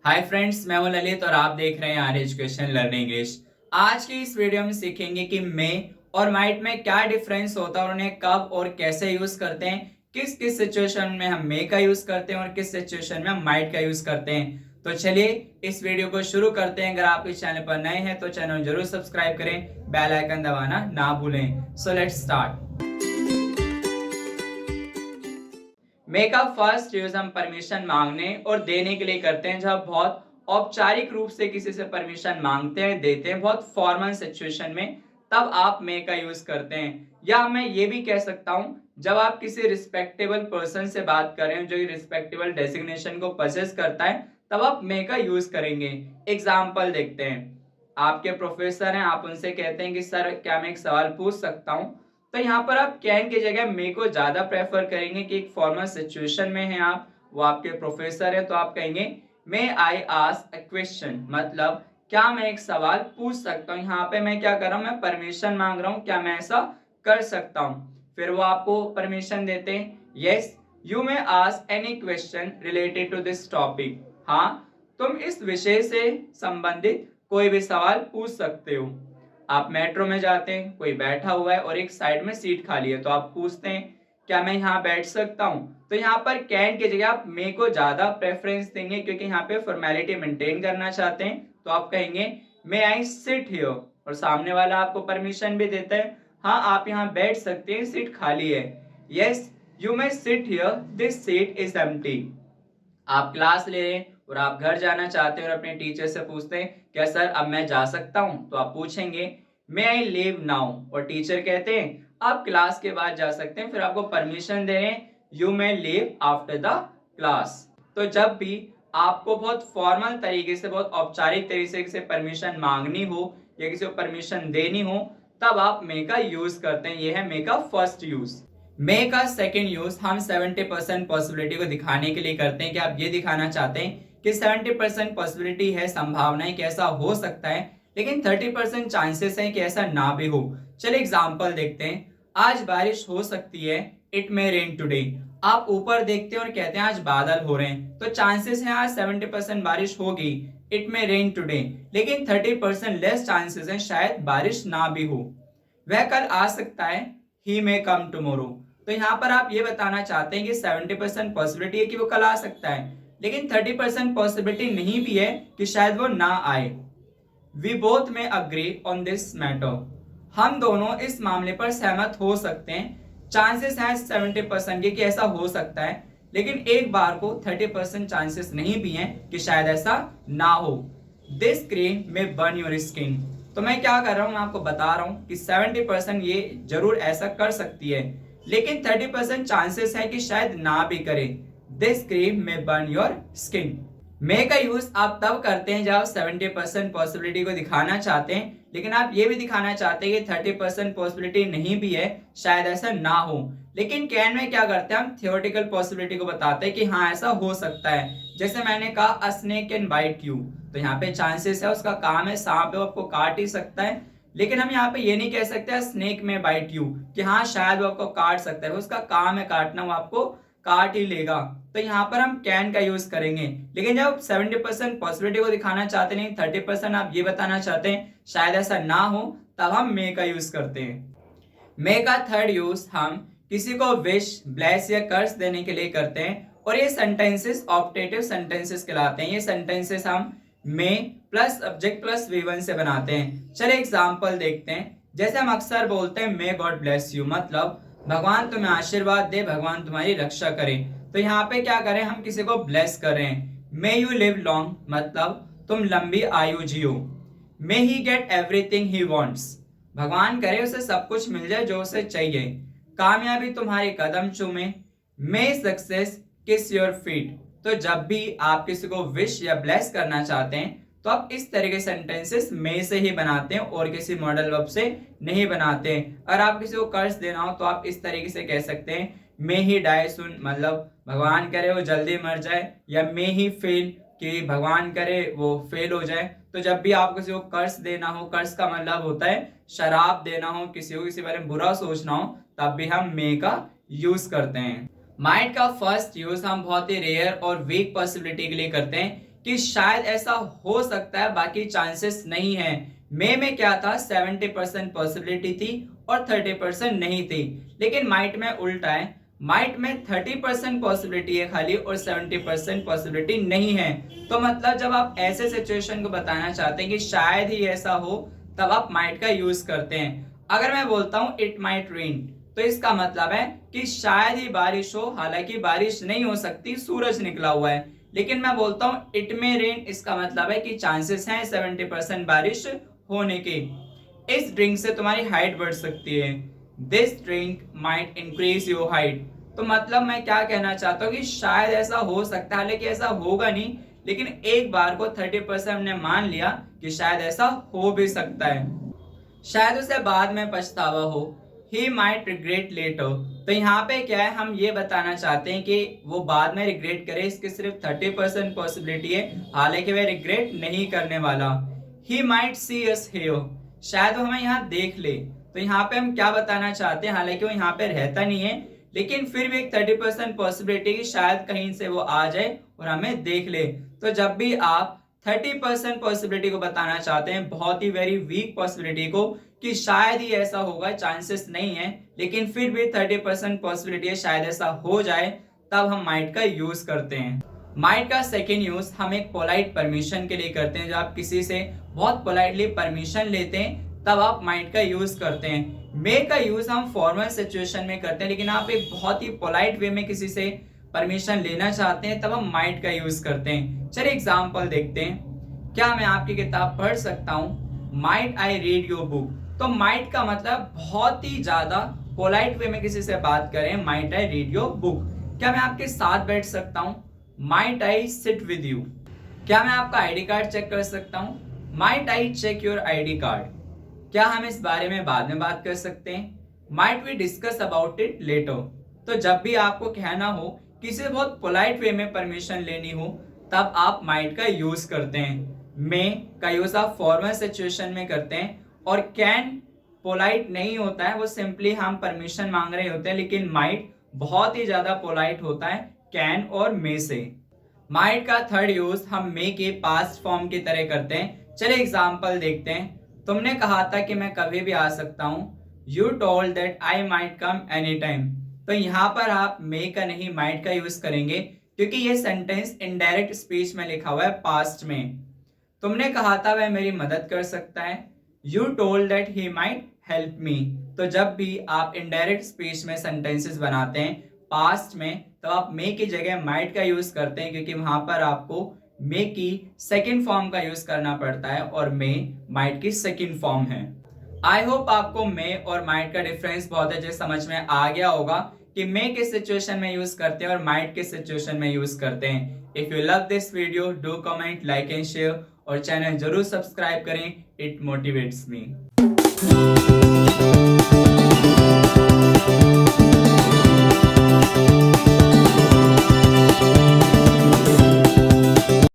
Hi friends, मैं हूं ललित और आप देख रहे हैं आर एजुकेशन लर्निंग इंग्लिश। आज की इस वीडियो में सीखेंगे कि मे और माइट में क्या डिफरेंस होता है और उन्हें कब और कैसे यूज करते हैं। किस किस सिचुएशन में हम मे का यूज करते हैं और किस सिचुएशन में हम माइट का यूज करते हैं। तो चलिए इस वीडियो को शुरू करते हैं। अगर आप इस चैनल पर नए हैं तो चैनल जरूर सब्सक्राइब करें, बेल आइकन दबाना ना भूलें। So let's start. मे का फर्स्ट यूज हम परमिशन मांगने और देने के लिए करते हैं। जब बहुत औपचारिक रूप से किसी से परमिशन मांगते हैं, देते हैं, बहुत फॉर्मल सिचुएशन में, तब आप मे का यूज करते हैं। या मैं ये भी कह सकता हूं, जब आप किसी रिस्पेक्टेबल पर्सन से बात कर रहे हैं जो रिस्पेक्टेबल डेजिग्नेशन को पजेस करता है, तब आप मे का यूज करेंगे। एग्जाम्पल देखते हैं। आपके प्रोफेसर हैं, आप उनसे कहते हैं कि सर क्या मैं एक सवाल पूछ सकता हूं। तो यहाँ पर आप कैन की जगह मे को ज्यादा प्रेफर करेंगे कि एक फॉर्मल सिचुएशन में है आप, वो आपके प्रोफेसर है, तो आप कहेंगे मे आई आस्क अ क्वेश्चन, मतलब क्या मैं एक सवाल पूछ सकता हूँ। यहाँ पे मैं क्या कर रहा हूँ, मैं परमिशन मांग रहा हूँ, क्या मैं ऐसा कर सकता हूँ। फिर वो आपको परमिशन देते हैं, yes you may ask any question related to this topic, हाँ तुम इस विषय से संबंधित कोई भी सवाल पूछ सकते हो। आप मेट्रो में जाते हैं, कोई बैठा हुआ है और एक साइड में सीट खाली है, तो आप पूछते हैं क्या मैं यहाँ बैठ सकता हूँ। तो यहाँ पर कैन की जगह आप मे को ज्यादा प्रेफरेंस देंगे क्योंकि यहाँ पे फॉर्मेलिटी मेंटेन करना चाहते हैं। तो आप कहेंगे मे आई सिट हियर, और सामने वाला आपको परमिशन भी देता है, हाँ आप यहाँ बैठ सकते हैं, सीट खाली है। Yes you may sit here, this seat is empty. आप क्लास ले रहे हैं और आप घर जाना चाहते हैं और अपने टीचर से पूछते हैं क्या सर अब मैं जा सकता हूं। तो आप पूछेंगे मे आई लीव नाउ, और टीचर कहते हैं आप क्लास के बाद जा सकते हैं। फिर आपको परमिशन दे रहे हैं, you may leave after the class. तो जब भी आपको बहुत फॉर्मल तरीके से, बहुत औपचारिक तरीके से परमिशन मांगनी हो या किसी को परमिशन देनी हो, तब आप मे का यूज करते हैं। यह है मे का फर्स्ट यूज। मे का सेकेंड यूज हम 70% पॉसिबिलिटी को दिखाने के लिए करते हैं कि आप ये दिखाना चाहते हैं कि 70% पॉसिबिलिटी है, संभावना है कि ऐसा हो सकता है, लेकिन 30% चांसेस है कि ऐसा ना भी हो। चलिए एग्जांपल देखते हैं। आज बारिश हो सकती है, इट मे रेन टुडे। आप ऊपर देखते हैं और कहते हैं आज बादल हो रहे हैं, तो चांसेस है आज 70% बारिश होगी, इट मे रेन टुडे, लेकिन 30% लेस चांसेस है शायद बारिश ना भी हो, वह कल आ सकता है, ही मे कम टुमारो। तो यहाँ पर आप ये बताना चाहते हैं कि 70% पॉसिबिलिटी है कि वो कल आ सकता है, लेकिन 30% पॉसिबिलिटी नहीं भी है कि शायद वो ना आए। वी बोथ में अग्री ऑन दिस मैटर, हम दोनों इस मामले पर सहमत हो सकते हैं। चांसेस हैं 70% के कि ऐसा हो सकता है, लेकिन एक बार को 30% चांसेस नहीं भी हैं कि शायद ऐसा ना हो। दिस क्रीम में बर्न योर स्किन। तो मैं क्या कर रहा हूं, मैं आपको बता रहा हूं कि 70% ये जरूर ऐसा कर सकती है, लेकिन 30% चांसेस है कि शायद ना भी करे। दिस क्रीम में बर्न योर स्किन। मे का यूज आप तब करते हैं जब आप 70% पॉसिबिलिटी को दिखाना चाहते हैं, लेकिन आप ये भी दिखाना चाहते हैं कि 30% पॉसिबिलिटी नहीं भी है, शायद ऐसा ना हो। लेकिन कैन में क्या करते हैं, हम थियोरेटिकल पॉसिबिलिटी को बताते हैं कि हाँ ऐसा हो सकता है। जैसे मैंने कहा अ स्नेक कैन बाइट यू, तो यहाँ पे चांसेस है, उसका काम है, सांप है, वो आपको काट ही सकता है। लेकिन हम यहाँ पे ये नहीं कह सकते स्नेक में बाइट यू कि हाँ शायद वो आपको काट सकता है, उसका काम है काटना, वो आपको काट ही लेगा। तो यहाँ पर हम कैन का यूज करेंगे। लेकिन जब 70% पॉसिबिलिटी को दिखाना चाहते नहीं, 30% आप ये बताना चाहते हैं शायद ऐसा ना हो, तब हम मे का यूज करते हैं। मे का थर्ड यूज हम किसी को विश, ब्लेस या कर्स देने के लिए करते हैं, और ये सेंटेंसेस ऑप्टेटिव सेंटेंसेस कहलाते हैं। ये सेंटेंसेस हम मे प्लस सब्जेक्ट प्लस V1 से बनाते हैं। चलिए एग्जांपल देखते हैं। जैसे हम अक्सर बोलते हैं मे गॉड ब्लेस यू, मतलब भगवान तुम्हें आशीर्वाद दे, भगवान तुम्हारी रक्षा करे। तो यहाँ पे क्या करें, हम किसी को ब्लेस कर रहे हैं। मे यू लिव लॉन्ग, मतलब तुम लंबी आयु जियो। मे ही गेट एवरीथिंग ही वांट्स, भगवान करे उसे सब कुछ मिल जाए जो उसे चाहिए। कामयाबी तुम्हारे कदम चूमे। मे सक्सेस किस योर फीट। तो जब भी आप किसी को विश या ब्लेस करना चाहते हैं, तो आप इस तरह के सेंटेंसेस मे से ही बनाते हैं और किसी मॉडल वर्ब से नहीं बनाते हैं। अगर आप किसी को कर्ज देना हो तो आप इस तरीके से कह सकते हैं मे ही डाई सुन, मतलब भगवान करे वो जल्दी मर जाए, या मे ही फेल, कि भगवान करे वो फेल हो जाए। तो जब भी आप किसी को कर्ज देना हो, कर्ज का मतलब होता है शराब देना हो, किसी को किसी बारे में बुरा सोचना हो, तब भी हम मे का यूज करते हैं। माइट का फर्स्ट यूज हम बहुत ही रेयर और वीक पॉसिबिलिटी के लिए करते हैं। कि शायद ऐसा हो सकता है, बाकी चांसेस नहीं है। मे में क्या था, 70% पॉसिबिलिटी थी और 30% नहीं थी। लेकिन माइट में उल्टा है, माइट में 30% पॉसिबिलिटी है खाली और 70% पॉसिबिलिटी नहीं है। तो मतलब जब आप ऐसे सिचुएशन को बताना चाहते हैं कि शायद ही ऐसा हो, तब आप माइट का यूज करते हैं। अगर मैं बोलता हूं इट माइट रेन, तो इसका मतलब है कि शायद ही बारिश हो, हालांकि बारिश नहीं हो सकती, सूरज निकला हुआ है। लेकिन मैं बोलता हूं इट में रेन, इसका मतलब है कि चांसेस हैं 70% बारिश होने के। इस ड्रिंक से तुम्हारी हाइट बढ़ सकती है। This drink might increase your height. तो मतलब मैं क्या कहना चाहता हूँ कि शायद ऐसा हो सकता है, हालांकि ऐसा होगा नहीं, लेकिन एक बार को 30% हमने मान लिया कि शायद ऐसा हो भी सकता है। शायद उसे बाद में पछतावा हो, ही माइट रिग्रेट लेटर। तो यहाँ पे क्या है, हम ये बताना चाहते हैं कि वो बाद में रिग्रेट करे, इसकी सिर्फ 30% पॉसिबिलिटी है, हालांकि वह रिग्रेट नहीं करने वाला। He might see us here, शायद वो हमें यहाँ देख ले। तो यहाँ पे हम क्या बताना चाहते हैं, हालांकि वो यहाँ पे रहता नहीं है, लेकिन फिर भी एक 30% पॉसिबिलिटी कि शायद कहीं से वो आ जाए और हमें देख ले। तो जब भी आप 30% पॉसिबिलिटी को बताना चाहते हैं, बहुत ही वेरी वीक पॉसिबिलिटी को, कि शायद ही ऐसा होगा, चांसेस नहीं है, लेकिन फिर भी 30% पॉसिबिलिटी है शायद ऐसा हो जाए, तब हम माइट का यूज करते हैं। माइट का सेकेंड यूज हम एक पोलाइट परमिशन के लिए करते हैं। जब आप किसी से बहुत पोलाइटली परमिशन लेते हैं, तब आप माइट का यूज करते हैं। मे का यूज हम फॉर्मल सिचुएशन में करते हैं, लेकिन आप एक बहुत ही पोलाइट वे में किसी से परमिशन लेना चाहते हैं, तब हम माइट का यूज करते हैं। चलिए एग्जांपल देखते हैं। क्या मैं आपकी किताब पढ़ सकता हूँ? Might I read your book. तो माइट का मतलब बहुत ही ज्यादा पोलाइट वे में किसी से बात करें, might I read your book. क्या मैं आपके साथ बैठ सकता हूँ? Might I sit with you. क्या मैं आपका आईडी कार्ड चेक कर सकता हूँ? Might I check your ID card. क्या हम इस बारे में बाद में बात कर सकते हैं? Might we discuss about it later. तो जब भी आपको कहना हो, किसी से बहुत पोलाइट वे में परमिशन लेनी हो, तब आप माइट का यूज करते हैं। मे का यूज आप फॉर्मल सिचुएशन में करते हैं, और कैन पोलाइट नहीं होता है, वो सिंपली हम परमिशन मांग रहे होते हैं, लेकिन माइट बहुत ही ज्यादा पोलाइट होता है कैन और मे से। माइट का थर्ड यूज हम मे के पास्ट फॉर्म की तरह करते हैं। चलिए एग्जांपल देखते हैं। तुमने कहा था कि मैं कभी भी आ सकता हूं। You told that I might come any time. तो यहाँ पर आप मे का नहीं माइट का यूज करेंगे, क्योंकि ये सेंटेंस इनडायरेक्ट स्पीच में लिखा हुआ है पास्ट में। तुमने कहा था वह मेरी मदद कर सकता है। You told that he might help me. तो जब भी आप इनडायरेक्ट स्पीच में सेंटेंसेस बनाते हैं पास्ट में, तो आप मे की जगह माइट का यूज करते हैं, क्योंकि वहां पर आपको मे की सेकंड फॉर्म का यूज करना पड़ता है, और मे माइट की सेकंड फॉर्म है। आई होप आपको मे और माइट का डिफरेंस बहुत अच्छे समझ में आ गया होगा कि मे किस सिचुएशन में यूज करते हैं और माइट किस सिचुएशन में यूज करते हैं। If you love this video, do comment, like and share, और चैनल जरूर सब्सक्राइब करें। It motivates me.